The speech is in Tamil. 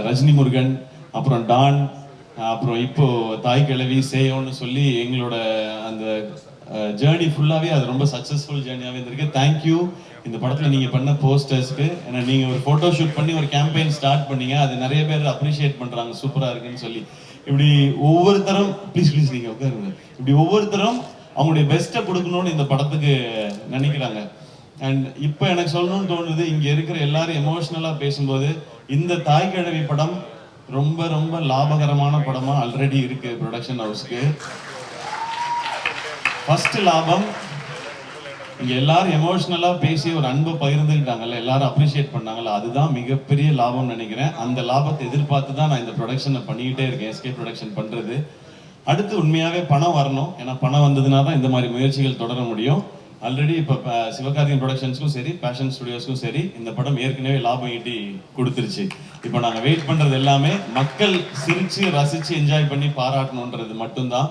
ரஜினி முருகன், அப்புறம் டான், அப்புறம் இப்போ தாய் கிழவி சேயோன்னு சொல்லி எங்களோட அந்த ஜேர்னி ஃபுல்லாகவே அது ரொம்ப சக்ஸஸ்ஃபுல் ஜேர்னியாகவே இருந்திருக்கு. தேங்க்யூ இந்த படத்தில் நீங்கள் பண்ண போஸ்டர்ஸ்க்கு. ஏன்னா நீங்கள் ஒரு ஃபோட்டோ ஷூட் பண்ணி ஒரு கேம்பெயின் ஸ்டார்ட் பண்ணீங்க, அது நிறைய பேர் அப்ரிஷியேட் பண்ணுறாங்க சூப்பராக இருக்குன்னு சொல்லி. இப்படி ஒவ்வொருத்தரும் ப்ளீஸ் நீங்கள் உட்காருங்க, இப்படி ஒவ்வொருத்தரும் அவங்களுடைய பெஸ்ட்டை கொடுக்கணும்னு இந்த படத்துக்கு நினைக்கிறாங்க. அண்ட் இப்போ எனக்கு சொல்லணும்னு தோணுது, இங்கே இருக்கிற எல்லாரும் எமோஷ்னலாக பேசும்போது இந்த தாய் கிழவி படம் ரொம்ப ரொம்ப லாபகரமான படமாக ஆல்ரெடி இருக்கு ப்ரொடக்ஷன் ஹவுஸ்க்கு. ஃபர்ஸ்ட் லாபம், இங்க எல்லாரும் எமோஷனலா பேசி ஒரு அன்பை பகிர்ந்துக்கிட்டாங்கல்ல, எல்லாரும் அப்ரிஷியேட் பண்ணாங்கல்ல, அதுதான் மிகப்பெரிய லாபம் நினைக்கிறேன். அந்த லாபத்தை எதிர்பார்த்து தான் நான் இந்த ப்ரொடக்ஷனை பண்ணிக்கிட்டே இருக்கேன், எஸ்கே ப்ரொடக்ஷன் பண்றது. அடுத்து உண்மையாவே பணம் வரணும், ஏன்னா பணம் வந்ததுனா தான் இந்த மாதிரி முயற்சிகள் தொடர முடியும். ஆல்ரெடி இப்போ சிவகார்த்திகேயன் ப்ரொடக்ஷன்ஸ்க்கும் சரி, பேஷன் ஸ்டுடியோஸ்க்கும் சரி, இந்த படம் ஏற்கனவே லாபம் ஈட்டி கொடுத்துருச்சு. இப்போ நாங்கள் வெயிட் பண்றது எல்லாமே மக்கள் சிரிச்சு ரசிச்சு என்ஜாய் பண்ணி பாராட்டணுன்றது மட்டும்தான்.